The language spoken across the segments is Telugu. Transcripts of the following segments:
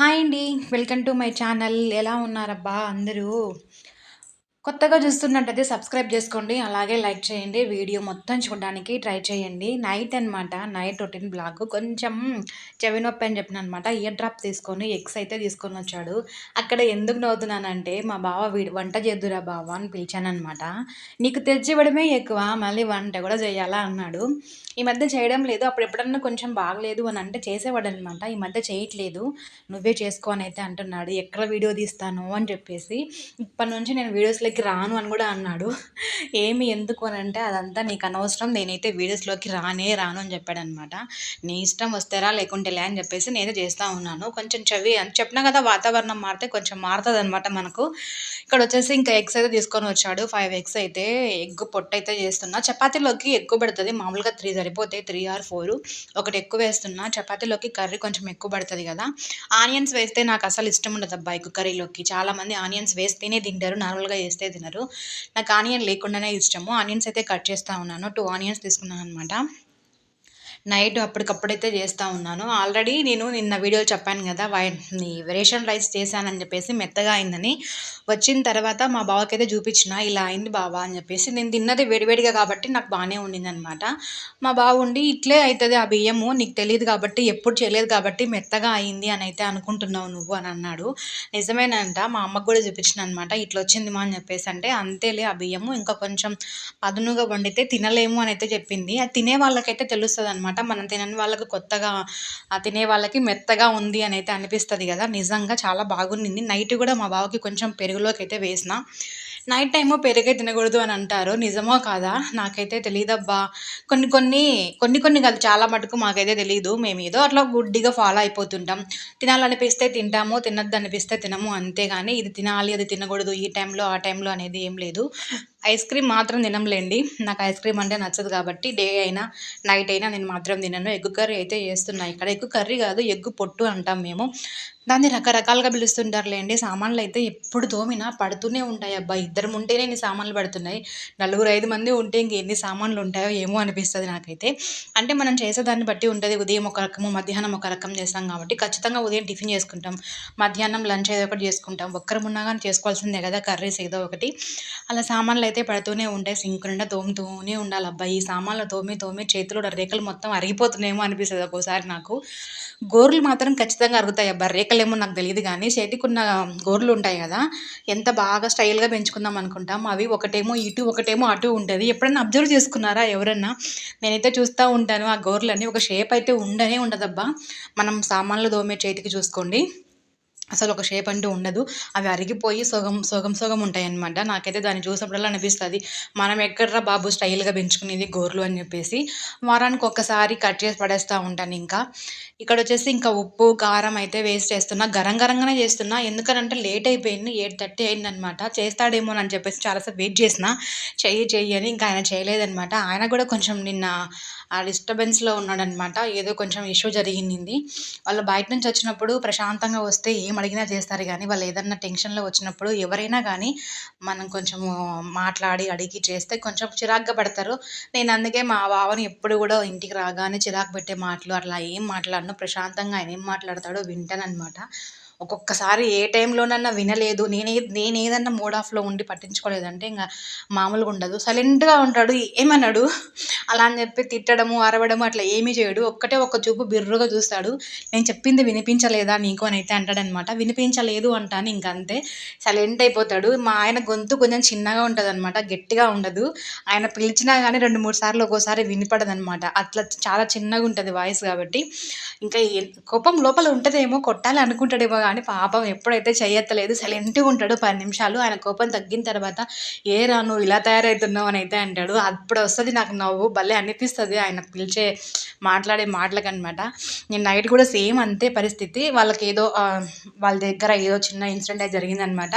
హాయ్ అండి. Welcome to my channel. ఎలా ఉన్నారబ్బా అందరూ? కొత్తగా చూస్తున్నట్టయితే సబ్స్క్రైబ్ చేసుకోండి. అలాగే లైక్ చేయండి. వీడియో మొత్తం చూడడానికి ట్రై చేయండి. నైట్ అనమాట. Night routine blog. కొంచెం చెవి నొప్పి అని చెప్పాననమాట. ఇయర్ డ్రాప్ తీసుకొని ఎగ్స్ అయితే తీసుకొనొచ్చాడు. అక్కడ ఎందుకు నవ్వుతున్నానంటే మా బావ "వంట చేద్దురా బావ" అని పిలిచాననమాట. "నీకు తెచ్చివ్వడమే ఎక్కువ. మళ్ళీ వంట కూడా చేయాలా" అన్నాడు. ఈ మధ్య చేయడం లేదు. అప్పుడు ఎప్పుడన్నా కొంచెం బాగలేదు అని అంటే చేసేవాడనమాట. ఈ మధ్య చేయట్లేదు. "నువ్వే చేసుకో" అని అయితే అంటున్నాడు. ఎక్కడ వీడియో తీస్తాను అని చెప్పేసి. ఇప్పటినుంచి నేను వీడియోస్‌లోకి రాను అని గూడా అన్నాడు. ఏమి ఎందుకు అనంటే, "అదంతా నీకు అనవసరం. నేనైతే వీడియోస్‌లోకి రానే రాను" అని చెప్పాడనమాట. "నీ ఇష్టం వస్తే రా, లేకుంటే లే" అని చెప్పేసి నేనే చేస్తా ఉన్నాను. కొంచెం చెవి అని చెప్పినా కదా, వాతావరణం మారితే కొంచెం మారుతదనమాట మనకు. ఇక్కడొచ్చేసి ఇంకా ఎగ్స్ అయితే తీసుకొని వచ్చాడు. 5 ఎగ్స్ అయితే ఎగ్ పొట్టయితే చేస్తున్నా. చపాతీలోకి ఎక్కువ పడతది. మామూలుగా 3 సరిపోతాయి. 3 ఆర్ 4 ఒకటి ఎక్కువ వేస్తున్నా. చపాతీలోకి కర్రీ కొంచెం ఎక్కువ పడతది గదా! ఆనియన్స్ వేస్తే నాకసలు ఇష్టం ఉండదబ్బా ఎగ్ కర్రీలోకి. చాలామంది ఆనియన్స్ వేస్తేనే తింటారు. నార్మల్‌గా ఏస్తే తినరు. నాకు ఆనియన్ లేకుండానే ఇష్టము. ఆనియన్స్ అయితే కట్ చేస్తా ఉన్నాను. 2 ఆనియన్స్ తీసుకున్నాననమాట. నైట్ అప్పటికప్పుడైతే చేస్తా ఉన్నాను. ఆల్రెడీ నేను నిన్న వీడియోలో చెప్పాను గదా! రేషన్ రైస్ చేశానని జెప్పేసి మెత్తగా అయిందని. వచ్చిన తర్వాత మా బావకైతే చూపించిన. "ఇలా అయింది బావ" అని జెప్పేసి. నేను తిన్నది వేడివేడిగా కాబట్టి నాకు బానే ఉండిందనమాట. మా బావ ఉండి "ఇట్లే అయితది ఆ బియ్యము. నీకు తెలీదు కాబట్టి, ఎప్పుడు చేయలేదు కాబట్టి మెత్తగా అయింది అనయితే అనుకుంటున్నావు నువ్వు" అని అన్నాడు. నిజమేనంట. మా అమ్మకి గూడా చూపించిననమాట. "ఇట్లొచ్చింది మా" అని జెప్పేసంటే, "అంతేలే ఆ బియ్యము ఇంకా కొంచెం పదునుగా వండితే తినలేము" అనయితే చెప్పింది. అది తినే వాళ్ళకైతే తెలుస్తదనమాట. మనం తినని వాళ్ళకి కొత్తగా తినే వాళ్ళకి మెత్తగా ఉంది అనైతే అనిపిస్తది గదా! నిజంగా చాలా బాగుండింది. నైట్ గూడా మా బావకి కొంచెం పెరుగులోకైతే వేసిన. నైట్ టైము పెరుగే తినగూడదు అని అంటారు. నిజమో కాదా? నాకైతే తెలీదబ్బా! కొన్ని కొన్ని, కొన్ని కొన్ని కాదు చాలా మటుకు మాకైతే తెలీదు. మేమేదో అట్లా గుడ్డిగా ఫాలో అయిపోతుంటాం. తినాలనిపిస్తే తింటాము, తినొద్దనిపిస్తే తినము అంతే గాని, ఇది తినాలి, అది తినగూడదు, ఈ టైంలో, ఆ టైంలో అనేది ఏం లేదు. ఐస్ క్రీమ్ మాత్రం తినంలేండి. నాకు ఐస్ క్రీమ్ అంటే నచ్చదు కాబట్టి డే అయినా, నైట్ అయినా నేను మాత్రం తినను. ఎగ్ కర్రీ అయితే చేస్తున్నా ఇక్కడ. ఎగ్ కర్రీ కాదు, ఎగ్ పొట్టు అంటాం మేము. దాన్ని రకరకాలుగా పిలుస్తుంటారులేండి. సామాన్లయితే ఎప్పుడు తోమినా పడుతూనే ఉంటాయబ్బా! ఇద్దరం ఉంటేనే ఇన్ని సామాన్లు పడుతున్నాయి. నలుగురు, 5 మంది ఉంటే ఇంకెన్ని సామాన్లు ఉంటాయో ఏమో అనిపిస్తది నాకైతే. అంటే మనం చేసేదాన్ని బట్టి ఉంటది. ఉదయం ఒక రకము, మధ్యాహ్నం ఒక రకం చేస్తాం కాబట్టి ఖచ్చితంగా ఉదయం టిఫిన్ చేసుకుంటాం. మధ్యాహ్నం లంచ్ ఏదో ఒకటి చేసుకుంటాం. ఒక్కరమున్నా గానీ చేసుకోవాల్సిందే గదా! కర్రీస్ ఏదో ఒకటి. అలా సామాన్లయితే పడుతూనే ఉంటాయి. సింక్ నిండా తోముతూనే ఉండాలబ్బా! ఈ సామాన్లు తోమి, తోమి చేతిలో రేఖలు మొత్తం అరిగిపోతున్నాయేమో అనిపిస్తది ఒక్కోసారి నాకు. గోర్లు మాత్రం ఖచ్చితంగా అరుగుతాయబ్బా! రేఖలేమో నాకు తెలీదు గానీ, చేతికున్న గోర్లుంటాయి గదా! ఎంత బాగా స్టైల్‌గా పెంచుకుందాం అనుకుంటాం. అవి ఒకటేమో ఇటు, ఒకటేమో అటు ఉంటది. ఎప్పుడన్నా అబ్జర్వ్ చేసుకున్నారా ఎవరన్నా? నేనైతే చూస్తా ఉంటాను. ఆ గోర్లని ఒక షేప్ అయితే ఉండనే ఉండదబ్బా! మనం సామాన్లు తోమే చేతికి చూసుకోండి. అసలొక షేప్ అంటూ ఉండదు. అవి అరిగిపోయి సగం ఉంటాయనమాట. నాకైతే దాన్ని చూసినప్పుడల్లా అనిపిస్తది. మనం ఎక్కడ్రా బాబు స్టైల్‌గా పెంచుకునేది గోర్లు అని జెప్పేసి. వారానికొక్కసారి కట్ చేసి పడేస్తా ఉంటానింకా. ఇక్కడొచ్చేసి ఇంకా ఉప్పు, కారం అయితే వేసి చేస్తున్నా. గరం గరంగానే చేస్తున్నా. ఎందుకనంటే లేట్ అయిపోయింది. 8:30 అయిందనమాట. చేస్తాడేమోనని చెప్పేసి చాలా సేపు వెయిట్ చేసినా. చెయ్యి అని ఇంకా ఆయన చేయలేదనమాట. ఆయన గూడా కొంచెం నిన్న డిస్టర్బెన్స్‌లో ఉన్నాడనమాట. ఏదో కొంచెం ఇష్యూ జరిగింది. వాళ్ళు బయట నుంచి వచ్చినప్పుడు ప్రశాంతంగా వస్తే ఏం అడిగినా చేస్తారు గానీ, వాళ్ళు ఏదన్నా టెన్షన్‌లో వచ్చినప్పుడు ఎవరైనా గానీ, మనం కొంచెము మాట్లాడి, అడిగి చేస్తే కొంచెం చిరాకుగా పడతారు. నేను అందుకే మా బావని ఎప్పుడు గూడా ఇంటికి రాగానే చిరాకు పెట్టే మాటలు అట్లా ఏం మాట్లాడను. ప్రశాంతంగా ఆయన ఏం మాట్లాడతాడో వింటాననమాట. ఒక్కొక్కసారి ఏ టైంలోనన్నా వినలేదు. నేనేదన్నా మూడ్ ఆఫ్‌లో ఉండి పట్టించుకోలేదంటే ఇంగ మామూలుగా ఉండదు. సైలెంట్‌గా ఉంటాడు. ఏమనడు. అలా అని చెప్పి తిట్టడము, అరవడము అట్లా ఏమీ చేయడు. ఒక్కటే ఒక్క చూపు బిర్రుగా చూస్తాడు. నేను చెప్పింది వినిపించలేదా నీకు అనైతే అంటాడనమాట. వినిపించలేదు అంటాను ఇంకంతే. సైలెంట్ అయిపోతాడు. మా ఆయన గొంతు కొంచెం చిన్నగా ఉంటదనమాట. గట్టిగా ఉండదు. ఆయన పిలిచినా గానీ 2, 3 సార్లు ఒక్కోసారి వినపడదనమాట. అట్లా చాలా చిన్నగుంటది వాయిస్ గాబట్టి. ఇంకా కోపం లోపల ఉంటదేమో, కొట్టాలి అనుకుంటాడేమో గానీ పాపం ఎప్పుడైతే చెయ్యెత్తలేదు. సైలెంట్‌గా ఉంటాడు 10 నిమిషాలు. ఆయన కోపం తగ్గిన తర్వాత "ఏరా నువ్వు ఇలా తయారైతున్నావు" అనైతే అంటాడు. అప్పుడొస్తది నాకు నవ్వు. భలే అనిపిస్తది ఆయన మాట్లాడే మాటలకనమాట. నేను నైట్ కూడా సేమ్ అంతే పరిస్థితి. వాళ్ళకేదో వాళ్ళ దగ్గర ఏదో చిన్న ఇన్సిడెంట్ అయితే జరిగిందనమాట.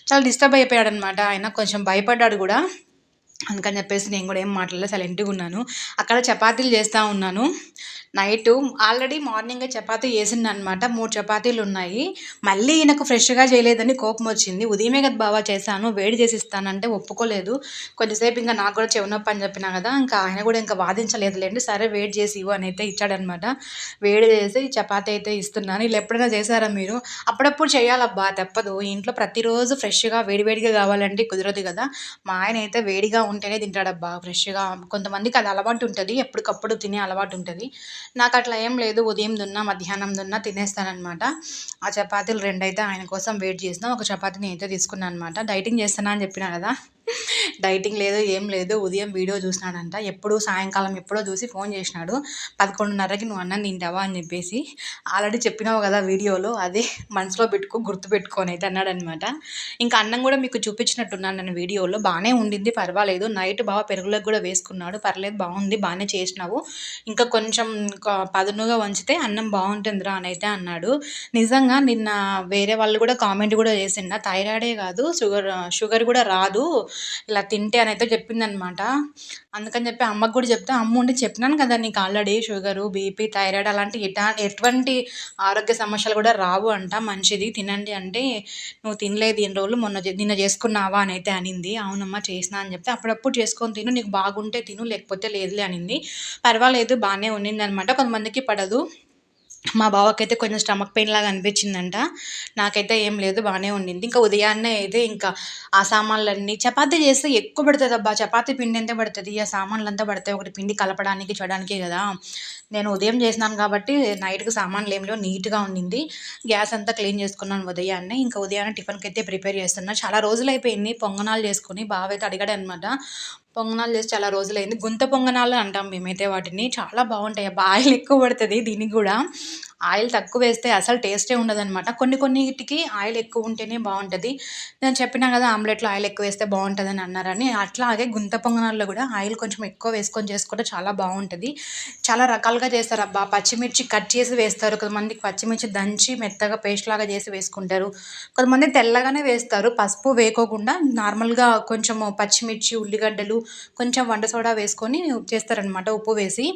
చాలా డిస్టర్బ్ అయిపోయాడనమాట ఆయన. కొంచెం భయపడ్డాడు గూడా. అందుకని చెప్పేసి నేను కూడా ఏం మాట్లాడలేదు, సైలెంట్గా ఉన్నాను. అక్కడ చపాతీలు చేస్తూ ఉన్నాను. నైటు ఆల్రెడీ మార్నింగే చపాతీ చేసిందనమాట. 3 చపాతీలు ఉన్నాయి. మళ్ళీ ఈయనకు ఫ్రెష్‌గా చేయలేదని కోపం వచ్చింది. ఉదయమే కదా బావ చేశాను, వేడి చేసి ఇస్తానంటే ఒప్పుకోలేదు. కొద్దిసేపు ఇంకా నాకు కూడా చెవి నొప్పి అని చెప్పినా కదా, ఇంకా ఆయన కూడా ఇంకా వాదించలేదులేండి. సరే వేడి చేసి ఇవ్వు అని అయితే ఇచ్చాడనమాట. వేడి చేసి చపాతీ అయితే ఇస్తున్నాను. ఇలా ఎప్పుడైనా చేశారా మీరు? అప్పుడప్పుడు చేయాలబ్బా, తప్పదు. ఇంట్లో ప్రతిరోజు ఫ్రెష్‌గా వేడివేడిగా కావాలంటే కుదరదు కదా. మా ఆయన అయితే వేడిగా ఉంటేనే తింటాడబ్బా ఫ్రెష్‌గా. కొంతమందికి అది అలవాటు ఉంటది, ఎప్పటికప్పుడు తినే అలవాటు ఉంటది. నాకు అట్లా ఏం లేదు, ఉదయం దున్నా మధ్యాహ్నం దున్నా తినేస్తాననమాట. ఆ చపాతీలు 2 అయితే ఆయన కోసం వెయిట్ చేసిన. ఒక చపాతీ నేనైతే తీసుకున్నాను అనమాట. డైటింగ్ చేస్తున్నా అని చెప్పినా కదా, డైటింగ్ లేదు ఏం లేదు. ఉదయం వీడియో చూసినాడంట, ఎప్పుడు సాయంకాలం ఎప్పుడో చూసి ఫోన్ చేసినాడు. 11:30కి నువ్వు అన్నం తింటావా అని చెప్పేసి. ఆల్రెడీ చెప్పినావు కదా వీడియోలో, అదే మనసులో పెట్టుకో, గుర్తుపెట్టుకో అని అయితే అన్నాడనమాట. ఇంకా అన్నం కూడా మీకు చూపించినట్టున్నాను నేను వీడియోలో. బాగానే ఉండింది, పర్వాలేదు. నైట్ బాగా పెరుగులోకి కూడా వేసుకున్నాడు. పర్లేదు, బాగుంది, బాగానే చేసినావు, ఇంకా కొంచెం పదునుగా వంచితే అన్నం బాగుంటుందిరా అని అయితే అన్నాడు. నిజంగా నిన్న వేరే వాళ్ళు కూడా కామెంట్ కూడా చేసిండ, థైరాయిడే కాదు షుగర్ కూడా రాదు ఇలా తింటే అని అయితే చెప్పిందనమాట. అందుకని చెప్పి అమ్మకు కూడా చెప్తే, అమ్మ ఉండి చెప్పినాను కదా నీకు ఆల్రెడీ షుగరు, బీపీ, థైరాయిడ్ అలాంటి ఎటువంటి ఆరోగ్య సమస్యలు కూడా రావు అంట, మంచిది తినండి అంటే, నువ్వు తినలేదు ఇన్ని రోజులు, నిన్న చేసుకున్నావా అని అయితే అనింది. అవునమ్మా చేసినా అని చెప్తే, అప్పుడప్పుడు చేసుకొని తిను, నీకు బాగుంటే తిను, లేకపోతే లేదులే అనింది. పర్వాలేదు, బాగానే ఉన్నిందనమాట. కొంతమందికి పడదు. మా బావకైతే కొంచెం స్టమక్ పెయిన్ లాగా అనిపించిందంట. నాకైతే ఏం లేదు, బాగానే ఉండింది. ఇంకా ఉదయాన్నే అయితే ఇంకా ఆ సామాన్లన్నీ చపాతీ చేస్తే ఎక్కువ పడుతుందబ్బా. చపాతీ పిండి ఎంత పడుతుంది, ఆ సామాన్లు పడతాయి. ఒకటి పిండి కలపడానికి చేయడానికే కదా. నేను ఉదయం చేసినాను కాబట్టి నైట్కి సామాన్లు ఏం లేవు, నీట్గా ఉండింది. గ్యాస్ అంతా క్లీన్ చేసుకున్నాను ఉదయాన్నే. ఇంకా ఉదయాన్నే టిఫిన్కి అయితే ప్రిపేర్ చేస్తున్నా. చాలా రోజులు అయిపోయింది పొంగనాలు చేసుకుని. బావ అయితే అడిగాడు అనమాట, పొంగనాలు చేసి చాలా రోజులైంది. గుంత పొంగనాలు అంటాం మేమైతే వాటిని. చాలా బాగుంటాయి అబ్బా. ఆయిల్ ఎక్కువ పడుతుంది దీనికి కూడా. ఆయిల్ తక్కువ వేస్తే అసలు టేస్టే ఉండదనమాట. కొన్నిటికి ఆయిల్ ఎక్కువ ఉంటేనే బాగుంటుంది. నేను చెప్పినా కదా ఆమ్లెట్లో ఆయిల్ ఎక్కువ వేస్తే బాగుంటుందని అన్నారని. అట్లాగే గుంత పొంగనాల్లో కూడా ఆయిల్ కొంచెం ఎక్కువ వేసుకొని చేసుకుంటే చాలా బాగుంటుంది. చాలా రకాలుగా చేస్తారబ్బా. పచ్చిమిర్చి కట్ చేసి వేస్తారు, కొంతమందికి పచ్చిమిర్చి దంచి మెత్తగా పేస్ట్ లాగా చేసి వేసుకుంటారు, కొంతమంది తెల్లగానే వేస్తారు, పసుపు వేయకోకుండా నార్మల్గా కొంచెము పచ్చిమిర్చి, ఉల్లిగడ్డలు, కొంచెం వంట సోడా వేసుకొని చేస్తారనమాట, ఉప్పు వేసి.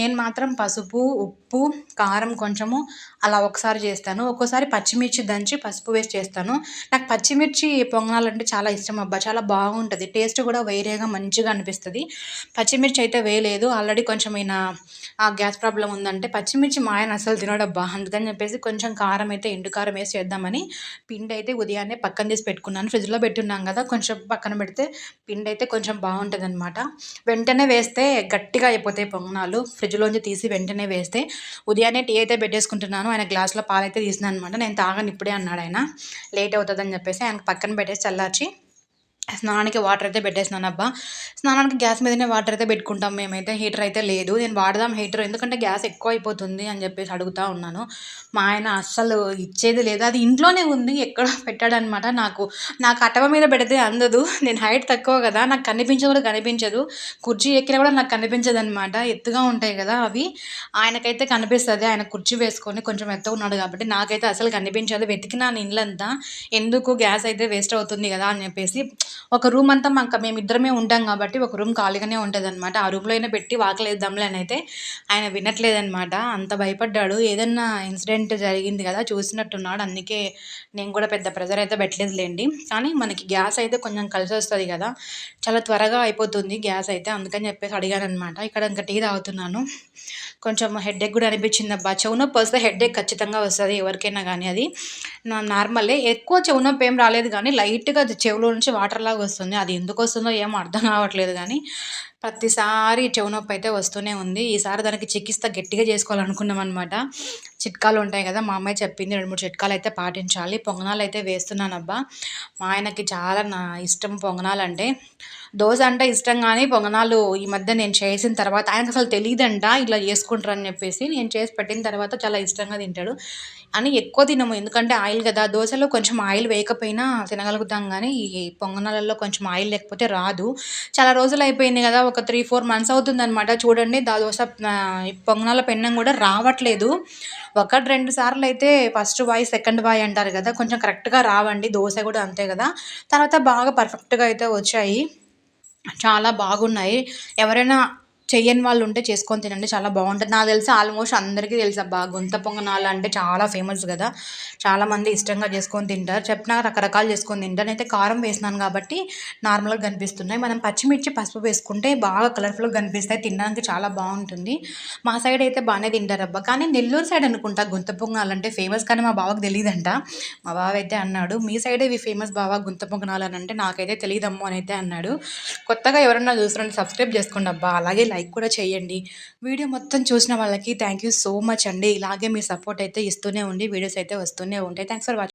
నేను మాత్రం పసుపు, ఉప్పు, కారం కొంచెము అలా ఒకసారి చేస్తాను. ఒక్కోసారి పచ్చిమిర్చి దంచి పసుపు వేసి చేస్తాను. నాకు పచ్చిమిర్చి పొంగనాలంటే చాలా ఇష్టం అబ్బా. చాలా బాగుంటుంది, టేస్ట్ కూడా వేరేగా మంచిగా అనిపిస్తుంది. పచ్చిమిర్చి అయితే వేయలేదు. ఆల్రెడీ కొంచెం ఆ గ్యాస్ ప్రాబ్లం ఉందంటే పచ్చిమిర్చి మా ఆయన అసలు తినడబ్బా. అందుకని చెప్పేసి కొంచెం కారం అయితే ఎండు కారం వేసి చేద్దామని పిండి అయితే ఉదయాన్నే పక్కన తీసి పెట్టుకున్నాను. ఫ్రిడ్జ్లో పెట్టున్నాం కదా, కొంచెం పక్కన పెడితే పిండి అయితే కొంచెం బాగుంటుంది అనమాట. వెంటనే వేస్తే గట్టిగా అయిపోతాయి పొంగనాలు. ఫ్రిడ్జ్లోంచి తీసి వెంటనే వేస్తే. ఉదయాన్నే టీ అయితే పెట్టేసుకుంటున్నాను. ఆయన గ్లాస్లో పాలైతే తీసినాను అనమాట. నేను తాగను ఇప్పుడే అన్నాడు ఆయన, లేట్ అవుతుందని చెప్పేసి. ఆయనకు పక్కన పెట్టేసి చల్లార్చి స్నానానికి వాటర్ అయితే పెట్టేసినానబ్బా. స్నానానికి గ్యాస్ మీదనే వాటర్ అయితే పెట్టుకుంటాం మేమైతే, హీటర్ అయితే లేదు. నేను వాడదాం హీటర్, ఎందుకంటే గ్యాస్ ఎక్కువ అయిపోతుంది అని చెప్పేసి అడుగుతూ ఉన్నాను. మా ఆయన అస్సలు ఇచ్చేది లేదు. అది ఇంట్లోనే ఉంది, ఎక్కడో పెట్టాడనమాట. నాకు అటవ మీద పెడితే అందదు. నేను హైట్ తక్కువ కదా, నాకు కనిపించదు కూడా కనిపించదు. కుర్చీ ఎక్కినా కూడా నాకు కనిపించదు అనమాట, ఎత్తుగా ఉంటాయి కదా అవి. ఆయనకైతే కనిపిస్తుంది, ఆయన కుర్చీ వేసుకొని కొంచెం ఎత్తుగా ఉన్నాడు కాబట్టి. నాకైతే అసలు కనిపించదు. వెతికినాను ఇల్లంతా, ఎందుకు గ్యాస్ అయితే వేస్ట్ అవుతుంది కదా అని చెప్పేసి. ఒక రూమ్ అంతా మేమిద్దరమే ఉంటాం కాబట్టి ఒక రూమ్ ఖాళీగానే ఉంటుందన్నమాట. ఆ రూమ్లో అయినా పెట్టి వాకలేద్దాంలే అని అయితే ఆయన వినట్లేదనమాట. అంత భయపడ్డాడు. ఏదన్నా ఇన్సిడెంట్ జరిగింది కదా, చూసినట్టున్నాడు. అందుకే నేను కూడా పెద్ద ప్రెజర్ అయితే పెట్టలేదులేండి. కానీ మనకి గ్యాస్ అయితే కొంచెం కలిసి వస్తుంది కదా, చాలా త్వరగా అయిపోతుంది గ్యాస్ అయితే. అందుకని చెప్పేసి అడిగానమాట. ఇక్కడ ఇంకా టీ తాగుతున్నాను. కొంచెం హెడేక్ కూడా అనిపించింది అబ్బా. చెవు నొప్పి వస్తే హెడేక్ ఖచ్చితంగా వస్తుంది ఎవరికైనా కానీ, అది నార్మలే. ఎక్కువ చెవు నొప్పి ఏం రాలేదు కానీ లైట్గా చెవులో నుంచి వాటర్ లాగా వస్తుంది. అది ఎందుకు వస్తుందో ఏమో అర్థం కావట్లేదు కానీ ప్రతిసారి చెవు నొప్పి అయితే వస్తూనే ఉంది. ఈసారి దానికి చికిత్స గట్టిగా చేసుకోవాలనుకున్నాం అనమాట. చిట్కాలు ఉంటాయి కదా, మా అమ్మాయి చెప్పింది 2, 3 చిట్కాలు అయితే పాటించాలి. పొంగనాలు అయితే వేస్తున్నానబ్బా. మా ఆయనకి చాలా ఇష్టం పొంగనాలు అంటే. దోశ అంటే ఇష్టం కానీ పొంగనాలు ఈ మధ్య నేను చేసిన తర్వాత ఆయనకు అసలు తెలియదంట ఇట్లా చేసుకుంటారని చెప్పేసి. నేను చేసి పెట్టిన తర్వాత చాలా ఇష్టంగా తింటాడు. అని ఎక్కువ తినము, ఎందుకంటే ఆయిల్ కదా. దోశలో కొంచెం ఆయిల్ వేయకపోయినా తినగలుగుతాం కానీ ఈ పొంగనాలలో కొంచెం ఆయిల్ లేకపోతే రాదు. చాలా రోజులు అయిపోయింది కదా, ఒక 3-4 మంత్స్ అవుతుందన్నమాట. చూడండి దోశ ఈ పొంగనాల పెన్నం కూడా రావట్లేదు. 1-2 సార్లు అయితే ఫస్ట్ వాయి సెకండ్ వాయి అంటారు కదా, కొంచెం కరెక్ట్గా రావండి. దోశ కూడా అంతే కదా, తర్వాత బాగా పర్ఫెక్ట్గా అయితే వచ్చాయి. చాలా బాగున్నాయి. ఎవరైనా చెయ్యని వాళ్ళు ఉంటే చేసుకొని తినండి. చాలా బావుంటది. నాకు తెలిసి ఆల్మోస్ట్ అందరికీ తెలుసబ్బా! గుంత పొంగనాలు అంటే చాలా ఫేమస్ గదా! చాలామంది ఇష్టంగా చేసుకొని తింటారు. చెప్పినా రకరకాలు చేసుకొని తింటారు. నేనైతే కారం వేసినాను కాబట్టి నార్మల్‌గా కనిపిస్తున్నాయి. మనం పచ్చిమిర్చి, పసుపు వేసుకుంటే బాగా కలర్‌ఫుల్‌గా కనిపిస్తాయి. తినడానికి చాలా బావుంటుంది. మా సైడ్ అయితే బానే తింటారబ్బా! కానీ నెల్లూరు సైడ్ అనుకుంటా గుంత పొంగనాలంటే ఫేమస్. కానీ మా బావకి తెలీదంట. మా బావైతే అన్నాడు, "మీ సైడే ఇవి ఫేమస్ బావ గుంత పొంగనాలనంటే" నాకైతే తెలీదమ్ము అనైతే అన్నాడు. కొత్తగా ఎవరన్నా చూస్తున్నారంటే సబ్స్క్రైబ్ చేసుకోండి అబ్బా! అలాగే లైక్ కూడా చేయండి. వీడియో మొత్తం చూసిన వాళ్ళకి థ్యాంక్ యూ సో మచ్ అండి. ఇలాగే మీ సపోర్ట్ అయితే ఇస్తూనే ఉండి వీడియోస్ అయితే వస్తూనే ఉంటాయి. Thanks for watching.